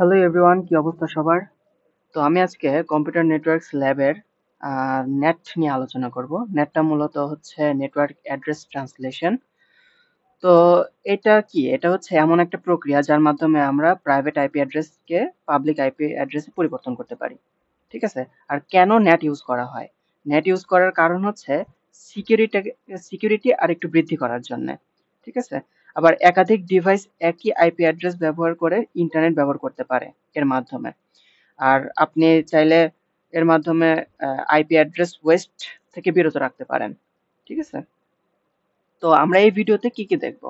Hello everyone, কি অবস্থা সবার? তো আমি আজকে কম্পিউটার নেটওয়ার্কস ল্যাবের নেট নিয়ে আলোচনা করব। নেটটা মূলত হচ্ছে নেটওয়ার্ক অ্যাড্রেস ট্রান্সলেশন। তো এটা কি? এটা হচ্ছে এমন একটা প্রক্রিয়া যার মাধ্যমে আমরা প্রাইভেট আইপি অ্যাড্রেসকে পাবলিক আইপি অ্যাড্রেসে পরিবর্তন করতে পারি। ঠিক আছে? আর কেন নেট ইউজ করা হয়? নেট ইউজ করার কারণ হচ্ছে সিকিউরিটি সিকিউরিটি আর একটু বৃদ্ধি করার জন্য। ঠিক আছে? আবার একাধিক ডিভাইস একই আইপি অ্যাড্রেস ব্যবহার করে ইন্টারনেট ব্যবহার করতে পারে এর মাধ্যমে। আর আপনি চাইলে এর মাধ্যমে আইপি অ্যাড্রেস ওয়েস্ট থেকে বিরত রাখতে পারেন। ঠিক আছে? তো আমরা এই ভিডিওতে কি কি দেখব?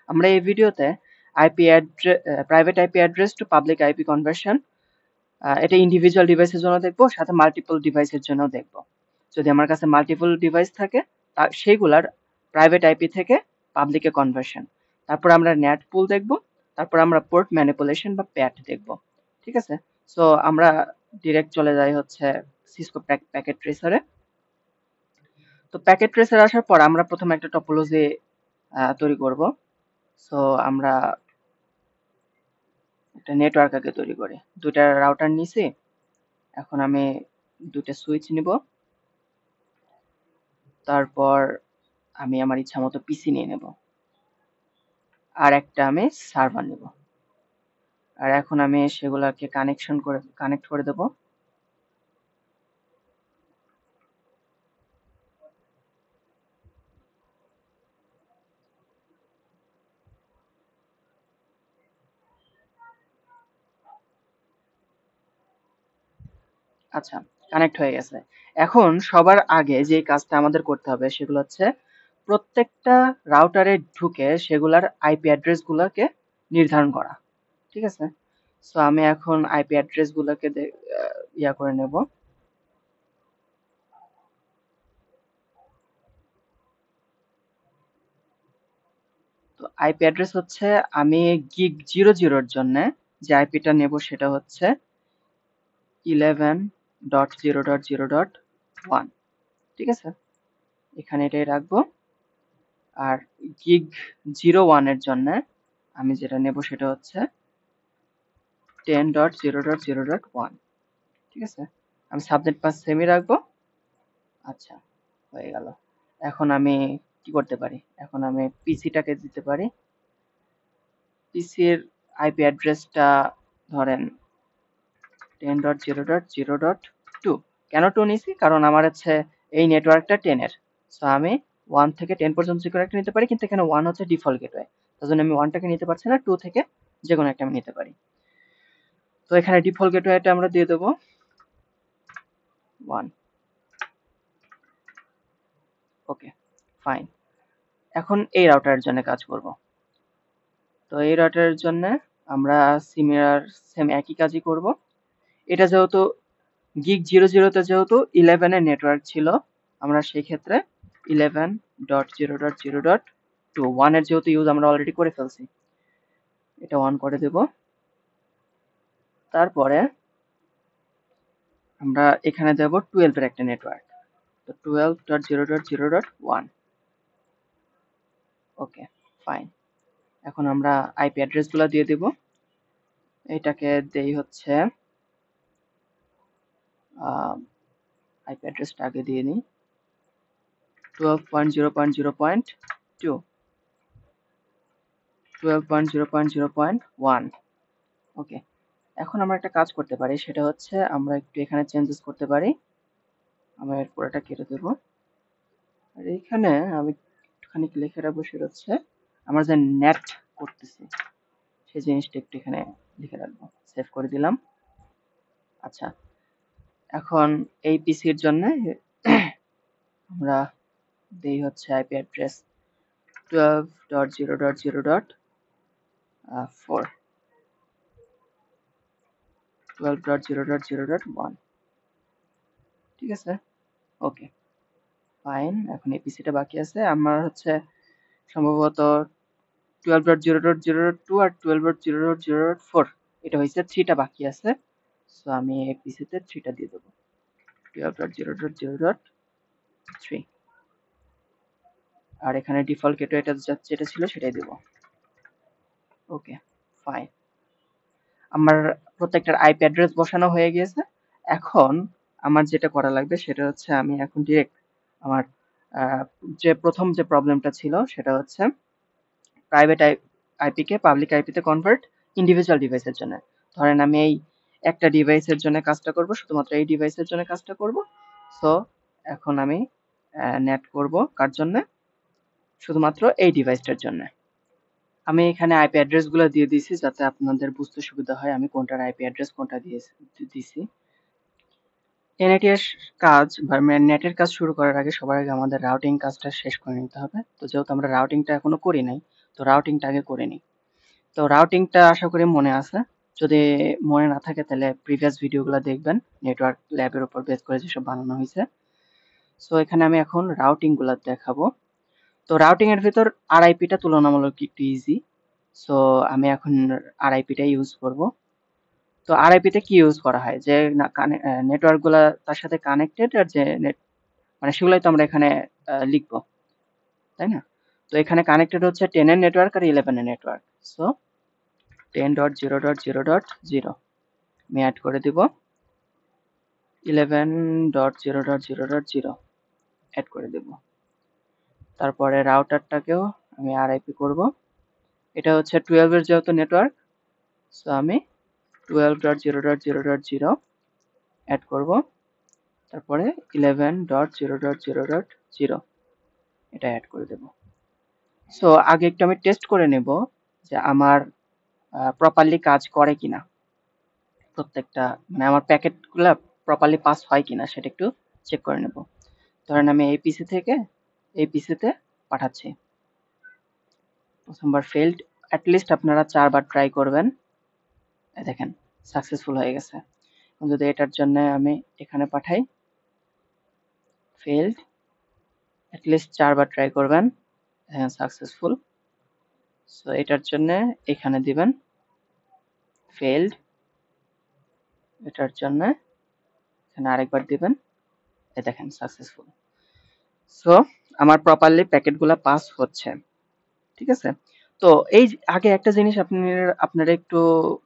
আমরা এই ভিডিওতে IP address private IP address to public IP conversion, এটা ইন্ডিভিজুয়াল ডিভাইসের জন্য দেখব, সাথে মাল্টিপল ডিভাইসের জন্য দেখব। যদি আমার কাছে মাল্টিপল ডিভাইস থাকে তা সেইগুলার প্রাইভেট আইপি থেকে পাবলিকে কনভার্সন। তারপর আমরা নেট পুল দেখব, তারপর আমরা পোর্ট ম্যানিপুলেশন বা প্যাট দেখব। ঠিক আছে? সো আমরা ডিরেক্ট চলে যাই হচ্ছে সিসকো প্যাকেট ট্রেসারে। তো প্যাকেট ট্রেসার আসার পর আমরা প্রথমে একটা টপোলজি তৈরি করব। সো আমরা একটা নেটওয়ার্ক আগে তৈরি করি। দুইটা রাউটার নিছি। এখন আমি দুইটা সুইচ নিব। তারপর আমি আমার ইচ্ছা মতো পিসি নিয়ে নেব। আর একটা আমি সার্ভার নেব। আর এখন আমি সেগুলোকে কানেক্ট করে দেব। আচ্ছা, কানেক্ট হয়ে গেছে। এখন সবার আগে যে কাজটা আমাদের করতে হবে সেগুলো হচ্ছে প্রত্যেকটা রাউটারে ঢুকে সেগুলার আইপি অ্যাড্রেস গুলাকে নির্ধারণ করা। ঠিক আছে? সো আমি এখন আইপি অ্যাড্রেস গুলাকে ইয়া করে নেব। তো আইপি অ্যাড্রেস হচ্ছে আমি গিগ 00 এর জন্য যে আইপিটা নেব সেটা হচ্ছে 11.0.0.1। ঠিক আছে? এখানে এটাই রাখবো। আর গিগ 01 এর জন্য আমি যেটা নেব সেটা হচ্ছে 10.0.0.1। ঠিক আছে? আমি সাবনেট পাস সেমই রাখবো। আচ্ছা, হয়ে গেল। এখন আমি কি করতে পারি? এখন আমি পিসিটাকে দিতে পারি। পিসির আইপি অ্যাড্রেসটা ধরেন 10.0.0.2। কেন 2 নিছি? কারণ আমার হচ্ছে এই নেটওয়ার্কটা 10 এর। সো আমি 1 থেকে 10 পর্যন্ত যে কোনো একটা নিতে পারি, কিন্তু এখানে 1 হচ্ছে ডিফল্ট গেটওয়ে। তার জন্য আমি 1 টাকে নিতে পারছি না, 2 থেকে যে কোনো একটা আমি নিতে পারি। তো এখানে ডিফল্ট গেটওয়েটা আমরা দিয়ে দেবো 1। ওকে, ফাইন। এখন এই রাউটারের জন্য কাজ করব। তো এই রাউটারের জন্য আমরা সেম একই কাজই করব। এটা যেহেতু গিগ 00 তে যেহেতু 11 এর নেটওয়ার্ক ছিল, আমরা সেই ক্ষেত্রে 11.0.0.2 1 এর যেহেতু ইউজ আমরা অলরেডি করে ফেলছি, এটা অন করে দেব। তারপরে আমরা এখানে দেব 12 এর একটা নেটওয়ার্ক। তো 12.0.0.1। ওকে, ফাইন। এখন আমরা আইপি অ্যাড্রেসগুলো দিয়ে দেব। এটাকে দেই হচ্ছে আইপি অ্যাড্রেসটা আগে দিয়ে নিই 12.0.0.2, 12.0.0.1। ওকে, এখন আমরা একটা কাজ করতে পারি, সেটা হচ্ছে আমরা একটু এখানে চেঞ্জেস করতে পারি। আমরা এর পুরোটা কেটে দেব। আর এইখানে আমি একটুখানি লিখে রাখবো, সেটা হচ্ছে আমরা যে নেট করতেছি সেই জিনিসটা একটু এখানে লিখে রাখবো। সেভ করে দিলাম। আচ্ছা, এখন এই পিসির জন্য আমরা দেই হচ্ছে আইপি অ্যাড্রেস 12.0.0.4, 12.0.0.1। ঠিক আছে? ওকে, ফাইন। এখন এই পিসিটা বাকি আছে আমার হচ্ছে সম্ভবত 12.0.0.2 আর 12.0.0.4, এটা হয়েছে 3টা বাকি আছে। সো আমি এই পিসিতে 3টা দিয়ে দেবো, 12.0.0.3। আর এখানে ডিফল্ট গেটওয়ে যেটা ছিল সেটাই দেবো। ওকে, ফাইন। আমার প্রত্যেকটার আইপি অ্যাড্রেস বসানো হয়ে গিয়েছে। এখন আমার যেটা করা লাগবে সেটা হচ্ছে আমি এখন ডিরেক্ট আমার যে প্রথম যে প্রবলেমটা ছিল সেটা হচ্ছে প্রাইভেট আইপি কে পাবলিক আইপি তে কনভার্ট ইন্ডিভিজুয়াল ডিভাইসের জন্য। ধরেন আমি এই একটা ডিভাইসের জন্য কাজটা করব, শুধুমাত্র এই ডিভাইসের জন্য কাজটা করব। সো এখন আমি নেট করব কার জন্য? শুধুমাত্র এই ডিভাইসটার জন্য। আমি এখানে আইপি অ্যাড্রেস গুলো দিয়ে দিয়েছি যাতে আপনাদের বুঝতে সুবিধা হয় আমি কোনটার আইপি অ্যাড্রেস কোনটা দিয়েছি। এনএটি কাজ বা নেটের কাজ শুরু করার আগে সবার আগে আমাদের রাউটিং কাজটা শেষ করে নিতে হবে। তো যেহেতু আমরা রাউটিংটা এখনো করি নাই, তো রাউটিংটা আগে করে নিই। তো রাউটিংটা আশা করি মনে আছে। যদি মনে না থাকে তাহলে প্রিভিয়াস ভিডিওগুলো দেখবেন, নেটওয়ার্ক ল্যাবের উপর বেস করে যেসব বানানো হয়েছে। সো এখানে আমি এখন রাউটিং গুলো দেখাবো। তো রাউটিং এর ভিতর আরআইপিটা তুলনামূলক একটু ইজি। সো আমি এখন আরআইপিটা ইউজ করব। তো আরআইপিতে কি ইউজ করা হয়? যে নেটওয়ার্ক গুলা তার সাথে কানেক্টেড আর যে নেট মানে সেগুলাই তো আমরা এখানে লিখবো, তাই না? তো এখানে কানেক্টেড হচ্ছে 10 এর নেটওয়ার্ক আর 11 এর নেটওয়ার্ক। সো 10.0.0.0 আমি অ্যাড করে দিব, 11.0.0.0 অ্যাড করে দেব। তারপরে রাউটারটাকেও আমি আরআইপি করব। এটা হচ্ছে 12 এর যেহেতু নেটওয়ার্ক, সো আমি 12.0.0.0 অ্যাড করব। তারপরে 11.0.0.0 এটা অ্যাড করে দেব। সো আগে একটু আমি টেস্ট করে নেব যে আমার প্রপারলি কাজ করে কিনা, প্রত্যেকটা মানে আমার প্যাকেটগুলো প্রপারলি পাস হয় কিনা সেটা একটু চেক করে নেব। ধরেন আমি এই পিসি থেকে এই পিসিতে পাঠাচ্ছি, প্রথমবার ফেল্ড, অ্যাটলিস্ট আপনারা 4 বার ট্রাই করবেন। দেখেন সাকসেসফুল হয়ে গেছে। যদি এটার জন্য আমি এখানে পাঠাই, ফেল্ড, অ্যাটলিস্ট 4 বার ট্রাই করবেন, হ্যাঁ সাকসেসফুল। সো এটার জন্য এখানে দিবেন ফেল্ড, এটার জন্য এখানে আরেকবার দিবেন, এই দেখেন সাকসেসফুল। সো আমার প্রপারলি প্যাকেটগুলো পাস হচ্ছে, ঠিক আছে? তো এই আগে একটা জিনিস আপনারা একটু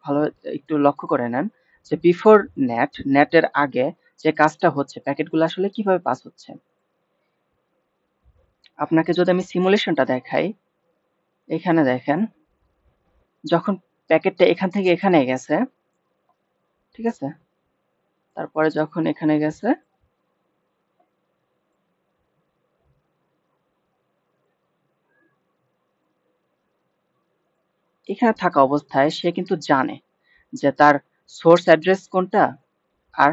ভালো একটু লক্ষ্য করে নেন যে বিফোর নেটের আগে যে কাজটা হচ্ছে প্যাকেটগুলো আসলে কিভাবে পাস হচ্ছে। আপনাকে যদি আমি সিমুলেশনটা দেখাই, এখানে দেখেন যখন প্যাকেটটা এখান থেকে এখানে গেছে, ঠিক আছে, তারপরে যখন এখানে গেছে এখানে থাকা অবস্থায় সে কিন্তু জানে যে তার সোর্স অ্যাড্রেস কোনটা আর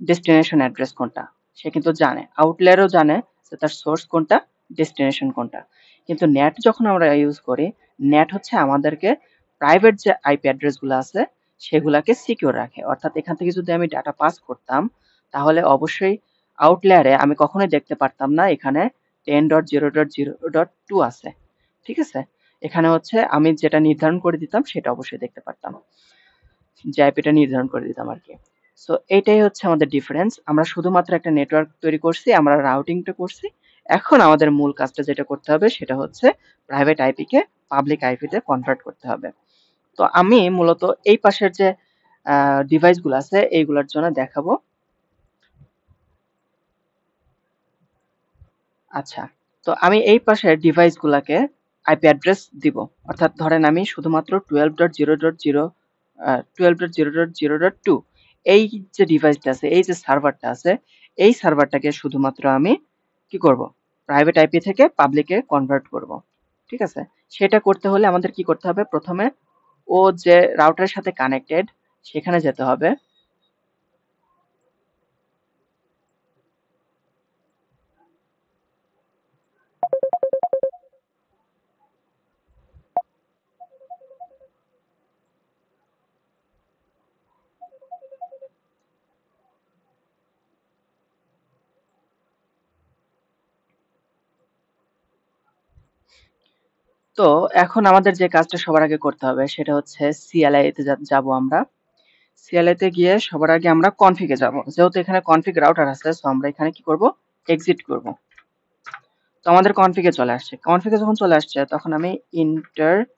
ডেস্টিনেশন অ্যাড্রেস কোনটা। সে কিন্তু জানে, আউটলেয়ারও জানে যে তার সোর্স কোনটা, ডেস্টিনেশন কোনটা। কিন্তু নেট যখন আমরা ইউজ করি, নেট হচ্ছে আমাদেরকে প্রাইভেট যে আইপি অ্যাড্রেসগুলো আছে সেগুলাকে সিকিউর রাখে। অর্থাৎ এখান থেকে যদি আমি ডাটা পাস করতাম তাহলে অবশ্যই আউটলেয়ারে আমি কখনোই দেখতে পারতাম না এখানে 10.0.0.2 আছে, ঠিক আছে? এখানে হচ্ছে আমি যেটা নির্ধারণ করে দিতাম সেটা অবশ্যই দেখতে পারতাম, যে আইপিটা নির্ধারণ করে দিতাম আর কি। সো এইটাই হচ্ছে আমাদের ডিফারেন্স। আমরা শুধুমাত্র একটা নেটওয়ার্ক তৈরি করছি, আমরা রাউটিংটা করছি। এখন আমাদের মূল কাজটা যেটা করতে হবে সেটা হচ্ছে প্রাইভেট আইপি কে পাবলিক আইপি তে কনভার্ট করতে হবে। তো আমি মূলত এই পাশের যে ডিভাইসগুলো আছে এইগুলোর জন্য দেখাবো। আচ্ছা, তো আমি এই পাশের ডিভাইসগুলোকে আইপি অ্যাড্রেস দিব। অর্থাৎ ধরেন আমি শুধুমাত্র 12.0.0 এই যে ডিভাইসটা আছে, এই যে সার্ভারটা আছে, এই সার্ভারটাকে শুধুমাত্র আমি কি করব? প্রাইভেট আইপি থেকে পাবলিকে কনভার্ট করব। ঠিক আছে? সেটা করতে হলে আমাদের কি করতে হবে? প্রথমে ও যে রাউটারের সাথে কানেক্টেড সেখানে যেতে হবে। তো এখন আমাদের যে কাজটা সবার আগে করতে হবে সেটা হচ্ছে CLI তে যাব আমরা। CLI তে গিয়ে সবার আগে আমরা কনফিগ এ যাব। যেহেতু এখানে কনফিগ রাউটার আছে, সো আমরা এখানে কি করব? এক্সিট করব। তো আমাদের কনফিগ এ চলে আসছে। কনফিগ এ যখন চলে আসছে তখন আমি ইন্টারফেস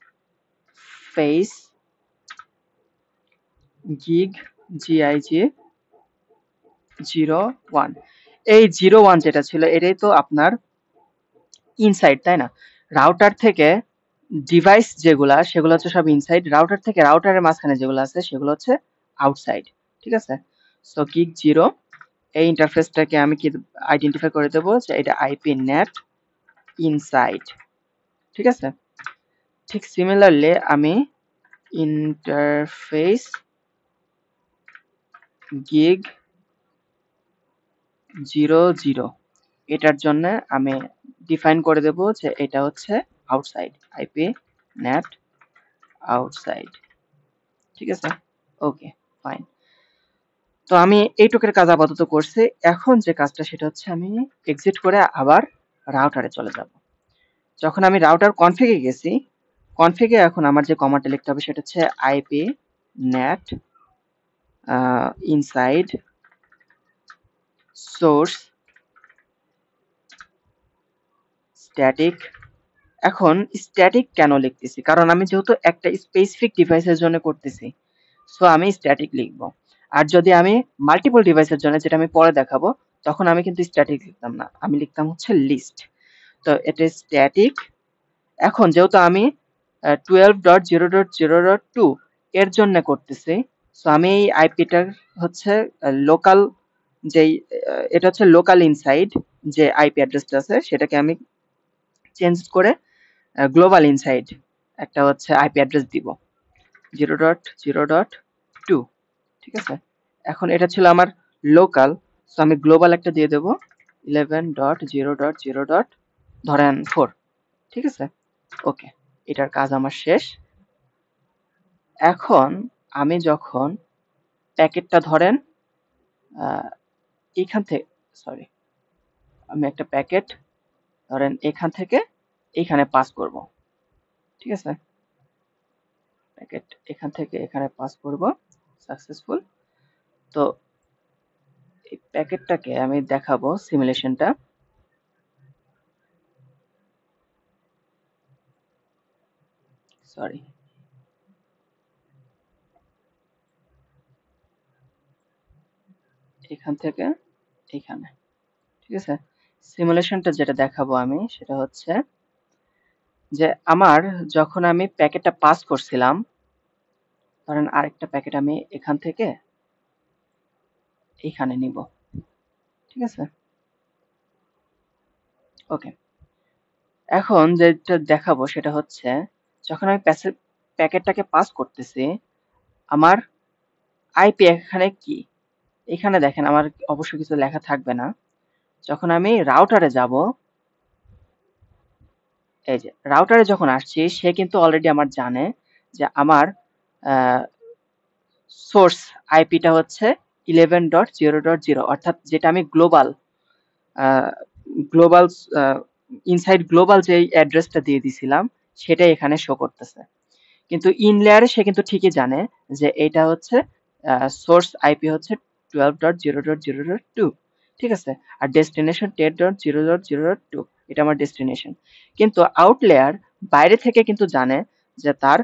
gig gig 01। এই 01 যেটা ছিল এটাই তো আপনার ইনসাইড, তাই না? রাউটার থেকে ডিভাইস যেগুলা সেগুলো হচ্ছে সব ইনসাইড, রাউটার থেকে রাউটারের মাঝখানে যেগুলো আছে সেগুলো হচ্ছে আউটসাইড। ঠিক আছে, সো গিগ 0 এই ইন্টারফেসটাকে আমি কি আইডেন্টিফাই করে দেবো যে এটা আইপি নেট ইনসাইড। ঠিক আছে, ঠিক সিমিলারলি আমি ইন্টারফেস গিগ 00 এটার জন্য আমি ডিফাইন করে দেব যে এটা হচ্ছে আউটসাইড, আইপি নেট আউটসাইড। ঠিক আছে, ওকে ফাইন। তো আমি এইটুকের কাজ আপাতত করছি। এখন যে কাজটা সেটা হচ্ছে আমি এক্সিট করে আবার রাউটারে চলে যাব। যখন আমি রাউটার কনফিগে গেছি, কনফিগে এখন আমার যে কমান্ডটা লিখতে হবে সেটা হচ্ছে IP net inside source static. এখন স্ট্যাটিক কেন লিখতেছি, কারণ আমি যেহেতু একটা স্পেসিফিক ডিভাইসের জন্য করতেছি, সো আমি স্ট্যাটিক লিখবো। আর যদি আমি মাল্টিপল ডিভাইসের জন্য, যেটা আমি পরে দেখাবো, তখন আমি কিন্তু স্ট্যাটিক লিখতাম না, আমি লিখতাম হচ্ছে লিস্ট। তো এটা স্ট্যাটিক। এখন যেহেতু আমি 12.0.0.2 এর জন্য করতেছি, সো আমি এই আইপিটার হচ্ছে লোকাল, যেই এটা হচ্ছে লোকাল ইনসাইড যে আইপি অ্যাড্রেসটা আছে সেটাকে আমি চেঞ্জ করে গ্লোবাল ইনসাইড একটা হচ্ছে আইপি অ্যাড্রেস দিব 0.0.2। ঠিক আছে, এখন এটা ছিল আমার লোকাল, সো আমি গ্লোবাল একটা দিয়ে দেব 11.0.0. ধরেন 4। ঠিক আছে, ওকে, এটার কাজ আমার শেষ। এখন আমি যখন প্যাকেটটা ধরেন এইখান থেকে, সরি, আমি একটা প্যাকেট ধরেন এখান থেকে এইখানে পাস করব। ঠিক আছে, প্যাকেট এখান থেকে এখানে পাস করব সাকসেসফুল। তো এই প্যাকেটটাকে আমি দেখাবো সিমুলেশনটা। সরি, এখান থেকে এখানে। ঠিক আছে, সিমুলেশনটা যেটা দেখাবো আমি সেটা হচ্ছে যে আমার যখন আমি প্যাকেটটা পাস করছিলাম, ধরেন আরেকটা প্যাকেট আমি এখান থেকে এইখানে নিব। ঠিক আছে, ওকে, এখন যেটা দেখাবো সেটা হচ্ছে যখন আমি প্যাকেটটাকে পাস করতেছি, আমার আইপি এখানে কি, এখানে দেখেন আমার অবশ্য কিছু লেখা থাকবে না। যখন আমি রাউটারে যাব, এই যে রাউটারে যখন আসছি, সে কিন্তু অলরেডি আমার জানে যে আমার সোর্স আইপিটা হচ্ছে 11.0.0, অর্থাৎ যেটা আমি গ্লোবাল গ্লোবাল ইনসাইড গ্লোবাল যে অ্যাড্রেসটা দিয়ে দিছিলাম সেটাই এখানে শো করতেছে। কিন্তু ইন লেয়ারে সে কিন্তু ঠিকই জানে যে এটা হচ্ছে সোর্স আইপি হচ্ছে 12.0.0.2। ঠিক আছে, আর ডেস্টিনেশন 10.0.0.2, এটা আমার ডেস্টিনেশন। কিন্তু আউট লেয়ার বাইরে থেকে কিন্তু জানে যে তার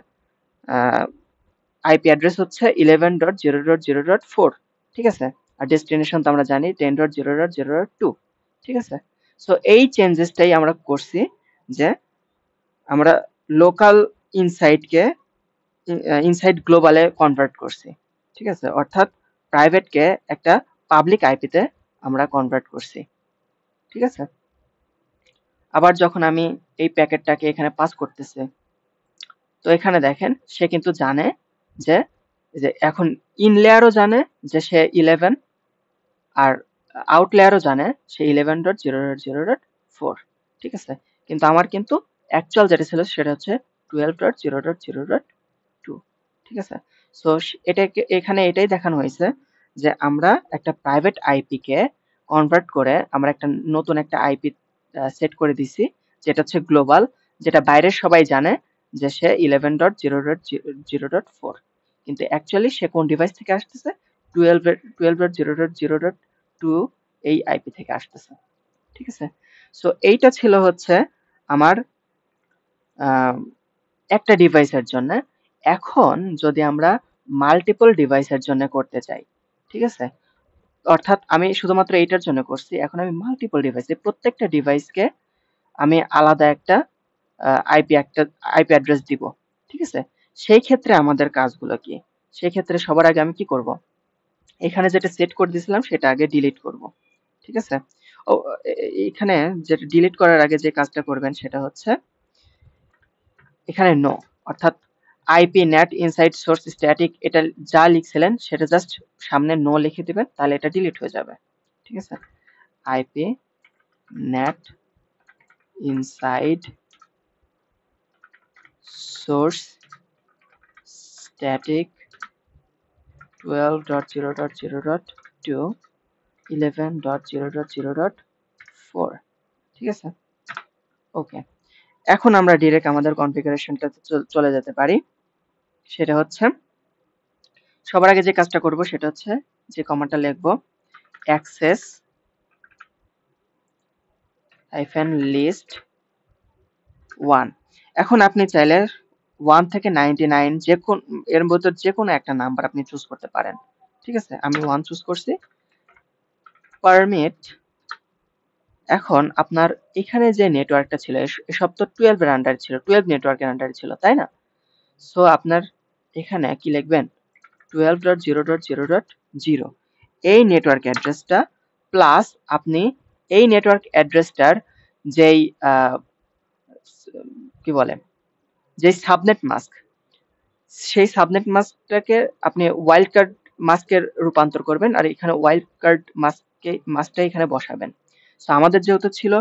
আইপি অ্যাড্রেস হচ্ছে 11.0.0.4। ঠিক আছে, আর ডেস্টিনেশন তো আমরা জানি 10.0.0.2। ঠিক আছে, সো এই চেঞ্জেসটাই আমরা করছি যে আমরা লোকাল ইনসাইডকে ইনসাইড গ্লোবালে কনভার্ট করছি। ঠিক আছে, অর্থাৎ প্রাইভেটকে একটা পাবলিক আইপিতে আমরা কনভার্ট করছি। ঠিক আছে, আবার যখন আমি এই প্যাকেটটাকে এখানে পাস করতেছে, তো এখানে দেখেন সে কিন্তু জানে যে যে এখন ইন লেয়ারও জানে যে সে 11, আর আউট লেয়ারও জানে সে 11.0.0.4। ঠিক আছে, কিন্তু আমার কিন্তু অ্যাকচুয়াল যেটা ছিল সেটা হচ্ছে 12.0.0.2। ঠিক আছে, সো এটাকে এখানে এটাই দেখানো হয়েছে যে আমরা একটা প্রাইভেট আইপি কে কনভার্ট করে আমরা একটা নতুন একটা আইপি সেট করে দিছি, যেটা হচ্ছে গ্লোবাল, যেটা বাইরের সবাই জানে যে সে 11.0.0.4, কিন্তু অ্যাকচুয়ালি সে কোন ডিভাইস থেকে আসতেছে, 12.0.0.2 এই আইপি থেকে আসতেছে। ঠিক আছে, সো এইটা ছিল হচ্ছে আমার একটা ডিভাইসের জন্য। এখন যদি আমরা মাল্টিপল ডিভাইসের জন্য করতে চাই, ঠিক আছে? অর্থাৎ আমি শুধুমাত্র এইটার জন্য করছি, এখন আমি মাল্টিপল ডিভাইস, প্রত্যেকটা ডিভাইসকে আমি আলাদা একটা আইপি অ্যাড্রেস দিব, ঠিক আছে? সেই ক্ষেত্রে আমাদের কাজগুলো কি? সেই ক্ষেত্রে সবার আগে আমি কি করব? এখানে যেটা সেট করে দিয়েছিলাম সেটা আগে ডিলিট করব, ঠিক আছে? ও এখানে যেটা ডিলিট করার আগে যে কাজটা করবেন সেটা হচ্ছে এখানে নো, অর্থাৎ IP net inside source static, এটা যা লিখছিলেন সেটা জাস্ট সামনে নো লিখে দিবেন, তাহলে এটা ডিলিট হয়ে যাবে, ঠিক আছে? IP net inside source static 12.0.0.2 11.0.0.4, ঠিক আছে? ওকে, এখন আমরা ডিরেক্ট আমাদের কনফিগারেশনটাতে চলে যেতে পারি। সেটা হচ্ছে সবার আগে যে কাজটা করব সেটা হচ্ছে যে কমান্ডটা লিখব access -list 1। এখন আপনি চাইলে 1 থেকে 99 যে কোন এর মধ্যে যে কোনো একটা নাম্বার আপনি চুজ করতে পারেন, ঠিক আছে? আমি 1 চুজ করছি। পারমিট, এখন আপনার এখানে যে নেটওয়ার্কটা ছিল এসব তো 12 এর আন্ডারে ছিল, 12 নেটওয়ার্কের আন্ডারে ছিল, তাই না? সো আপনার এখানে কি লিখবেন 12.0.0.0 এই নেটওয়ার্ক অ্যাড্রেসটা প্লাস আপনি এই নেটওয়ার্ক অ্যাড্রেসটার যেই কি বলে যে সাবনেট মাস্ক, সেই সাবনেট মাস্কটাকে আপনি ওয়াইল্ড কার্ড মাস্কের রূপান্তর করবেন, আর এখানে ওয়াইল্ড কার্ড মাস্কটা এখানে বসাবেন। সো আমাদের যেহেতু ছিল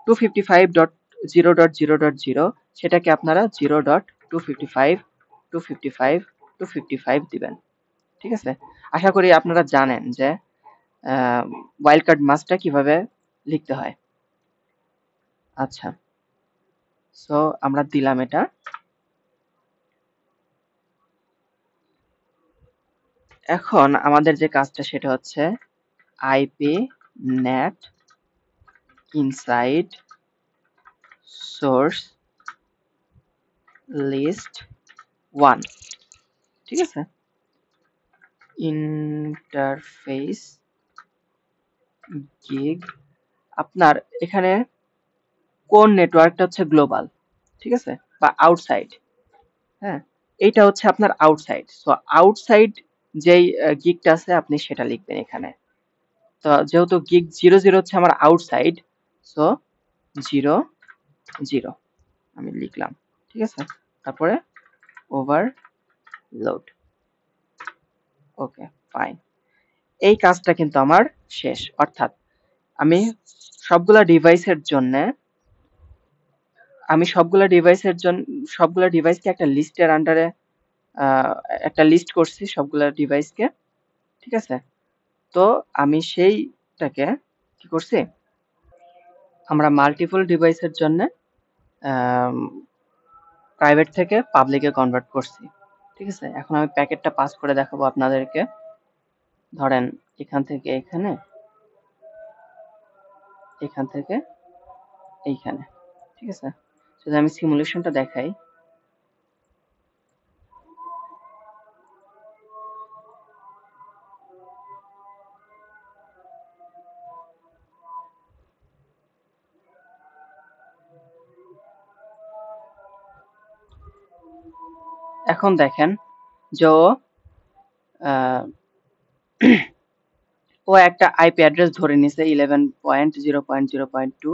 255.0.0.0, সেটাকে আপনারা 0.255 255 255 দিবেন, ঠিক আছে? আশা করি আপনারা জানেন যে ওয়াইল্ড কার্ড মাস্কটা কিভাবে লিখতে হয়। আচ্ছা, সো আমরা দিলাম এটা। এখন আমাদের যে কাজটা সেটা হচ্ছে IP net inside source list 1, ঠিক আছে? ইন্টারফেস গিগ, আপনার এখানে কোন নেটওয়ার্কটা হচ্ছে গ্লোবাল, ঠিক আছে, বা আউটসাইড, হ্যাঁ, এইটা হচ্ছে আপনার আউটসাইড। সো আউটসাইড যেই গিগটা আছে আপনি সেটা লিখবেন এখানে। তো যেহেতু গিগ 00 হচ্ছে আমার আউটসাইড, সো 00 আমি লিখলাম, ঠিক আছে? তারপরে ওভারলোড, ওকে ফাইন। এই কাজটা কিন্তু আমার শেষ, অর্থাৎ আমি সবগুলা ডিভাইসের জন্য সবগুলা ডিভাইসকে একটা লিস্টের আন্ডারে একটা লিস্ট করছি সবগুলা ডিভাইসকে, ঠিক আছে? তো আমি সেইটাকে কি করছি, আমরা মাল্টিপল ডিভাইসের জন্য প্রাইভেট থেকে পাবলিকে কনভার্ট করছি, ঠিক আছে? এখন আমি প্যাকেটটা পাস করে দেখাবো আপনাদেরকে। ধরেন এখান থেকে এখানে, এখান থেকে এইখানে, ঠিক আছে? যদি আমি সিমুলেশনটা দেখাই, এখন দেখেন যে ও একটা আইপি অ্যাড্রেস ধরে নিছে 11.0.0.2,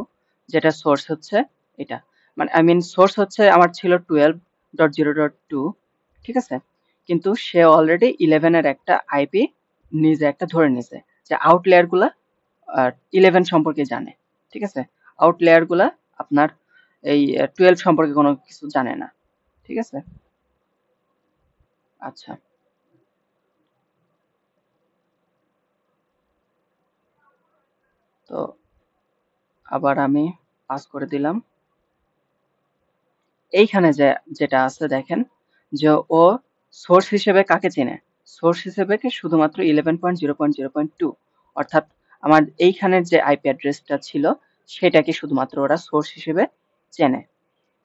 যেটা সোর্স হচ্ছে এটা, মানে আই মিন সোর্স হচ্ছে আমার ছিল 12.0.2, ঠিক আছে? কিন্তু সে অলরেডি 11 এর একটা আইপি নিজে একটা ধরে নিছে, যে আউটলেয়ার গুলা 11 সম্পর্কে জানে, ঠিক আছে? আউটলেয়ার গুলা আপনার এই 12 সম্পর্কে কোনো কিছু জানে না, ঠিক আছে? আচ্ছা, তো আবার আমি পাস করে দিলাম। এইখানে যেটা আছে দেখেন যে ও সোর্স হিসেবে কাকে চেনে, সোর্স হিসেবে কি শুধুমাত্র 11.0.0.2, অর্থাৎ আমার এইখানের যে আইপি অ্যাড্রেসটা ছিল সেটাকে শুধুমাত্র ওরা সোর্স হিসেবে চেনে,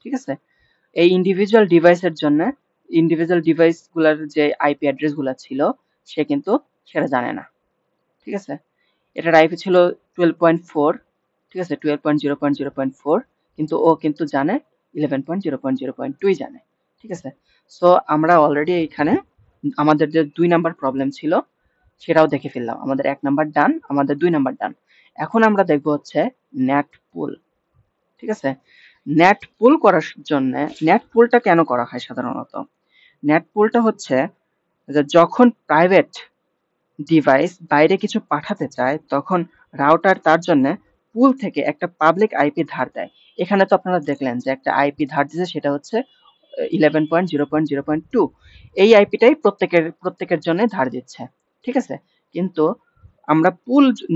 ঠিক আছে? এই ইন্ডিভিজুয়াল ডিভাইসের জন্য ইন্ডিভিজুয়াল ডিভাইসগুলোর যে আইপি অ্যাড্রেসগুলো ছিল সে কিন্তু সেটা জানে না। ঠিক আছে, এটার আইপি ছিল 12.4, ঠিক আছে, 12.0.0.4, কিন্তু ও কিন্তু জানে 11.0.0.2 জানে। ঠিক আছে, সো আমরা অলরেডি এখানে আমাদের যে 2 নাম্বার প্রবলেম ছিল সেটাও দেখে ফেললাম। আমাদের 1 নাম্বার ডান, আমাদের 2 নাম্বার ডান। এখন আমরা দেখব হচ্ছে নেট পুল। ঠিক আছে, নেট পুল করার জন্য নেট পুলটা কেন করা হয় সাধারণত? নেট পুলটা হচ্ছে যে যখন প্রাইভেট ডিভাইস বাইরে কিছু পাঠাতে চায় তখন রাউটার তার জন্য পুল থেকে একটা পাবলিক আইপি ধার দেয়। এখানে তো আপনারা দেখলেন যে একটা আইপি ধার দিয়েছে, সেটা হচ্ছে 11.0.0.2। এই আইপিটাই প্রত্যেকের জন্য ধার দিচ্ছে। ঠিক আছে, কিন্তু আমরা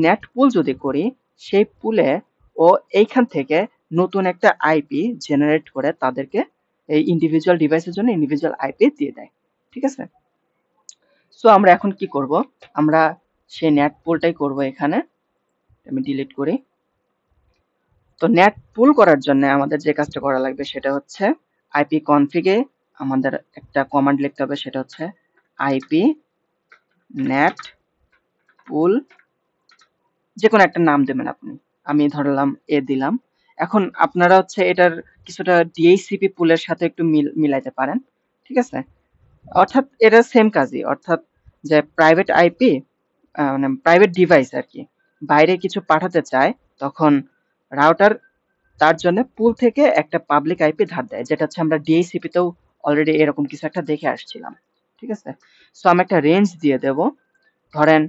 নেট পুল যদি করি, সেই পুলে ও এইখান থেকে নতুন একটা আইপি জেনারেট করে তাদেরকে এই ইন্ডিভিজুয়াল ডিভাইসের জন্য ইন্ডিভিজুয়াল আইপি দিয়ে দেয়। ঠিক আছে, সো আমরা এখন কি করব, আমরা সেই নেট পুলটাই করব। এখানে আমি ডিলিট করি। তো নেট পুল করার জন্য আমাদের যে কাজটা করা লাগবে সেটা হচ্ছে আইপি কনফিগে আমাদের একটা কমান্ড লিখতে হবে, সেটা হচ্ছে আইপি নেট পুল, যে কোনো একটা নাম দেবেন আপনি। আমি ধরলাম এ দিলাম। এখন আপনারা হচ্ছে এটার কিছুটা ডিএইচসিপি পুলের সাথে একটু মিলাইতে পারেন। ঠিক আছে, অর্থাৎ এটা সেম কাজই, অর্থাৎ যে প্রাইভেট আইপি মানে প্রাইভেট ডিভাইস আর কি বাইরে কিছু পাঠাতে চায়, তখন রাউটার তার জন্য পুল থেকে একটা পাবলিক আইপি ধার দেয়, যেটা হচ্ছে আমরা ডিএইচসিপি তেও অলরেডি এরকম কিছু একটা দেখে আসছিলাম। ঠিক আছে, সো আমি একটা রেঞ্জ দিয়ে দেব, ধরেন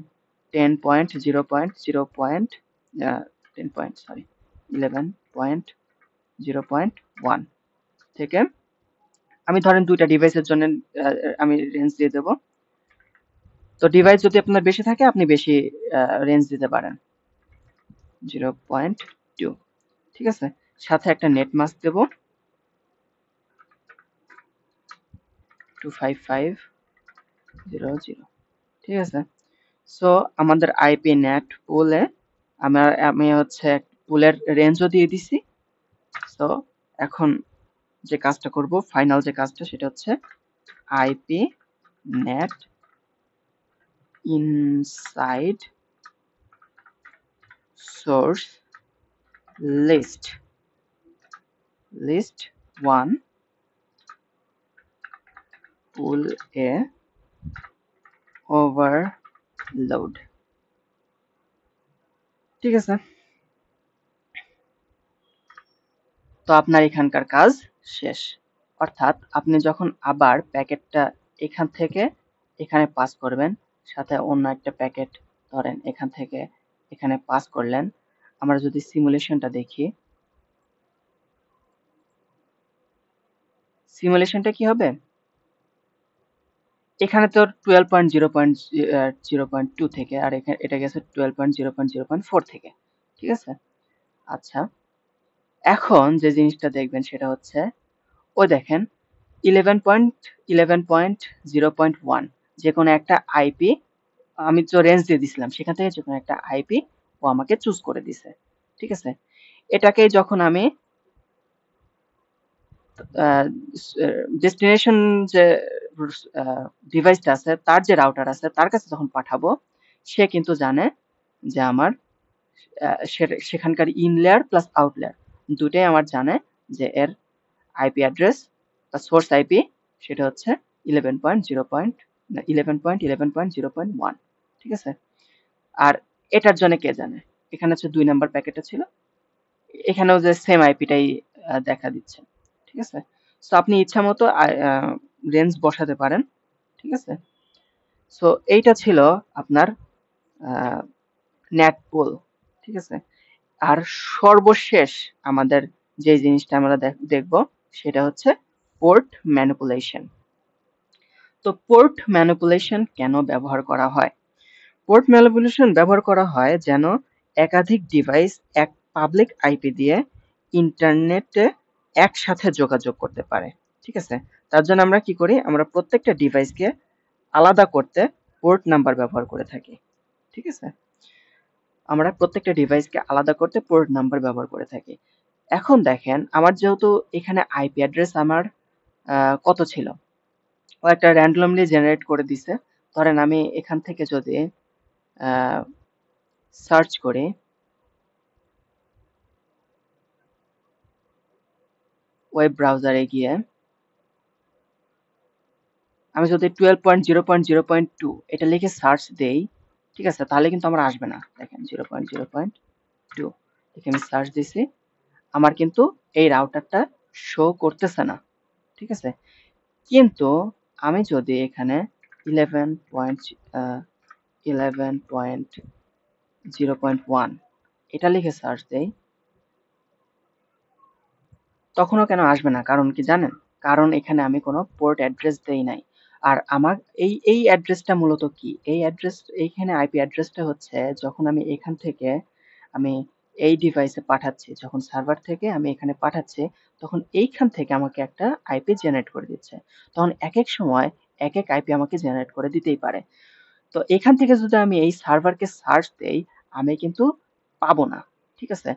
11.0.1 থেকে আমি ধরেন দুইটা ডিভাইসের জন্য আমি রেঞ্জ দিয়ে দেব। তো ডিভাইস যদি আপনার বেশি থাকে আপনি বেশি রেঞ্জ দিতে পারেন, 0.2। ঠিক আছে, সাথে একটা নেট মাস্ক দেব 255.0.0। ঠিক আছে, সো আমাদের আইপি নেট পুলে আমি হচ্ছে পুলের রেঞ্জও দিয়ে দিছি। সো এখন যে কাজটা করব, ফাইনাল যে কাজটা, সেটা হচ্ছে IP net inside source list 1 pool এ ওভারলোড। ঠিক আছে, তো আপনার এখানকার কাজ শেষ। অর্থাৎ আপনি যখন আবার প্যাকেটটা এখান থেকে এখানে পাস করবেন, সাথে অন্য একটা প্যাকেট ধরেন এখান থেকে এখানে পাস করলেন, আমরা যদি সিমুলেশনটা দেখি, সিমুলেশনটা কি হবে, এখানে তো 12.0.0.2 থেকে, আর এখানে এটা গেছে 12.0.0.4 থেকে। ঠিক আছে, আচ্ছা, এখন যে জিনিসটা দেখবেন সেটা হচ্ছে ওই দেখেন 11.11.0.1 যে কোনো একটা আইপি, আমি তো রেঞ্জ দিয়ে দিছিলাম, সেখান থেকে যে কোনো একটা আইপি ও আমাকে চুজ করে দিছে। ঠিক আছে, এটাকে যখন আমি ডেস্টিনেশন যে ডিভাইসটা আছে তার যে রাউটার আছে তার কাছে যখন পাঠাবো, সে কিন্তু জানে যে আমার সেখানকার in layer plus out layer দুটোই আমার জানে যে এর আইপি অ্যাড্রেস বা সোর্স আইপি সেটা হচ্ছে 11.0.1। ঠিক আছে, আর এটার জন্য কে জানে, এখানে হচ্ছে 2 নাম্বার প্যাকেটটা ছিল, এখানেও যে সেম আইপিটাই দেখা দিচ্ছে। ঠিক আছে, সো আপনি ইচ্ছা মতো রেঞ্জ বসাতে পারেন। ঠিক আছে, সো এইটা ছিল আপনার নেট পুল। ঠিক আছে, আর সর্বশেষ আমাদের যে জিনিসটা আমরা দেখব সেটা হচ্ছে পোর্ট ম্যানিপুলেশন। তো পোর্ট ম্যানিপুলেশন কেন ব্যবহার করা হয়? পোর্ট ম্যানিপুলেশন ব্যবহার করা হয় যেন একাধিক ডিভাইস এক পাবলিক আইপি দিয়ে ইন্টারনেটে একসাথে যোগাযোগ করতে পারে। ঠিক আছে, তার জন্য আমরা কি করি, আমরা প্রত্যেকটা ডিভাইসকে আলাদা করতে পোর্ট নাম্বার ব্যবহার করে থাকি। ঠিক আছে, আমরা প্রত্যেকটা ডিভাইসকে আলাদা করতে পোর্ট নাম্বার ব্যবহার করে থাকি। এখন দেখেন আমার যেহেতু এখানে আইপি অ্যাড্রেস আমার কত ছিল, ও একটা র্যান্ডমলি জেনারেট করে দিছে। ধরেন আমি এখান থেকে যদি সার্চ করি ওয়েব ব্রাউজারে গিয়ে আমি যদি 12.0.0.2 এটা লিখে সার্চ দেই, ঠিক আছে, তাহলে কিন্তু আমার আসবে না। দেখেন 0.0.2 লিখে আমি সার্চ দিছি, আমার কিন্তু এই রাউটারটা শো করতেছে না, ঠিক আছে। কিন্তু আমি যদি এখানে 11.0.1 এটা লিখে সার্চ দেই, তখনও কেন আসবে না? কারণ কি জানেন? কারণ এখানে আমি কোনো পোর্ট অ্যাড্রেস দেই নাই। আর আমার এই অ্যাড্রেসটা মূলত কি? এই অ্যাড্রেস, এইখানে আইপি অ্যাড্রেসটা হচ্ছে যখন আমি এখান থেকে আমি এই ডিভাইসে পাঠাচ্ছি, যখন সার্ভার থেকে আমি এখানে পাঠাচ্ছি, তখন এইখান থেকে আমাকে একটা আইপি জেনারেট করে দিচ্ছে। তখন একেক সময় একেক আইপি আমাকে জেনারেট করে দিতেই পারে। তো এখান থেকে যদি আমি এই সার্ভারকে সার্চ দেই, আমি কিন্তু পাবো না, ঠিক আছে।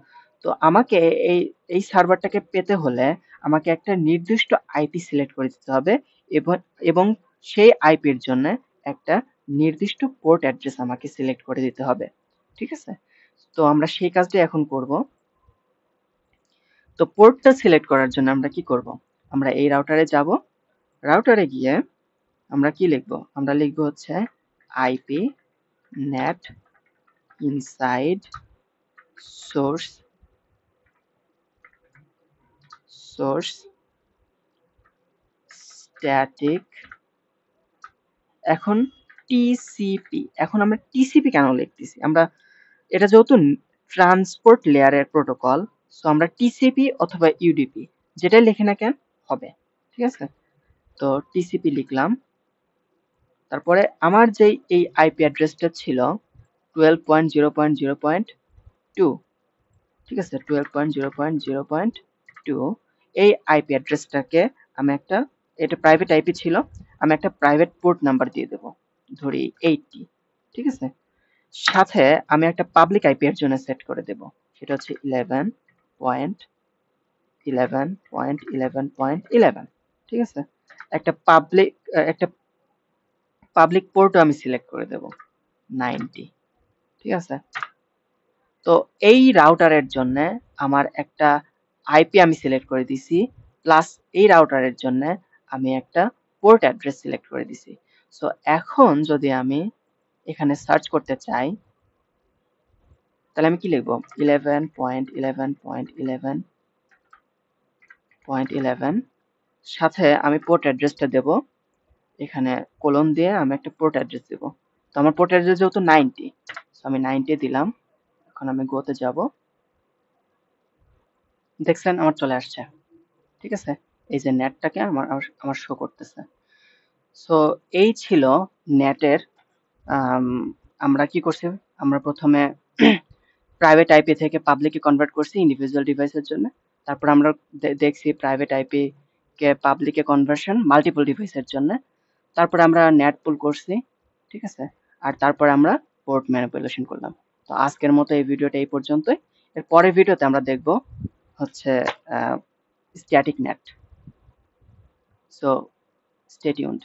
তো আমাকে এই এই সার্ভারটাকে পেতে হলে আমাকে একটা নির্দিষ্ট আইপি সিলেক্ট করে দিতে হবে, এবং এবং সেই আইপির জন্য একটা নির্দিষ্ট পোর্ট অ্যাড্রেস আমাকে সিলেক্ট করে দিতে হবে, ঠিক আছে। তো আমরা সেই কাজটা এখন করব। তো পোর্টটা সিলেক্ট করার জন্য আমরা কি করব? আমরা এই রাউটারে যাব, রাউটারে গিয়ে আমরা কি লিখব? আমরা লিখব হচ্ছে IP net inside source static, এখন টিসিপি। এখন আমরা টিসিপি কেন লিখতেছি? আমরা এটা যেহেতু ট্রান্সপোর্ট লেয়ারের প্রোটোকল, সো আমরা টিসিপি অথবা ইউডিপি যেটাই লিখে না কেন হবে, ঠিক আছে। তো টিসিপি লিখলাম। তারপরে আমার যেই এই আইপি অ্যাড্রেসটা ছিল 12.0.0.2, ঠিক আছে, 12.0.0.2, এই আইপি অ্যাড্রেসটাকে আমি একটা, এটা প্রাইভেট আইপি ছিল, আমি একটা প্রাইভেট পোর্ট নাম্বার দিয়ে দেব, ধরি 80, ঠিক আছে। সাথে আমি একটা পাবলিক আইপি এর জন্য সেট করে দেব, সেটা হচ্ছে 11.11.11.11, ঠিক আছে। একটা পাবলিক পোর্টও আমি সিলেক্ট করে দেব 90, ঠিক আছে। তো এই রাউটারের জন্য আমার একটা আইপি আমি সিলেক্ট করে দিছি, প্লাস এই রাউটারের জন্য আমি একটা পোর্ট অ্যাড্রেস সিলেক্ট করে দিছি। সো এখন যদি আমি এখানে সার্চ করতে চাই, তাহলে আমি কি লিখবো? 11.11.11.11, সাথে আমি পোর্ট অ্যাড্রেসটা দেব, এখানে কোলন দিয়ে আমি একটা পোর্ট অ্যাড্রেস দেব। তো আমার পোর্ট অ্যাড্রেস যেহেতু 90, সো আমি 90 দিলাম। এখন আমি গোতে যাব, দেখছেন আমার চলে আসছে, ঠিক আছে। এই যে নেটটাকে আমার আমার শো করতেছে। সো এই ছিল নেটের, আমরা কি করছি, আমরা প্রথমে প্রাইভেট আইপি থেকে পাবলিকে কনভার্ট করছি ইন্ডিভিজুয়াল ডিভাইসের জন্য। তারপর আমরা দেখছি প্রাইভেট আইপি কে পাবলিকে কনভার্সন মাল্টিপল ডিভাইসের জন্য। তারপরে আমরা নেট পুল করছি, ঠিক আছে। আর তারপরে আমরা পোর্ট ম্যানিপুলেশন করলাম। তো আজকের মতো এই ভিডিওটা এই পর্যন্তই। এর পরের ভিডিওতে আমরা দেখব হচ্ছে static net. So stay tuned.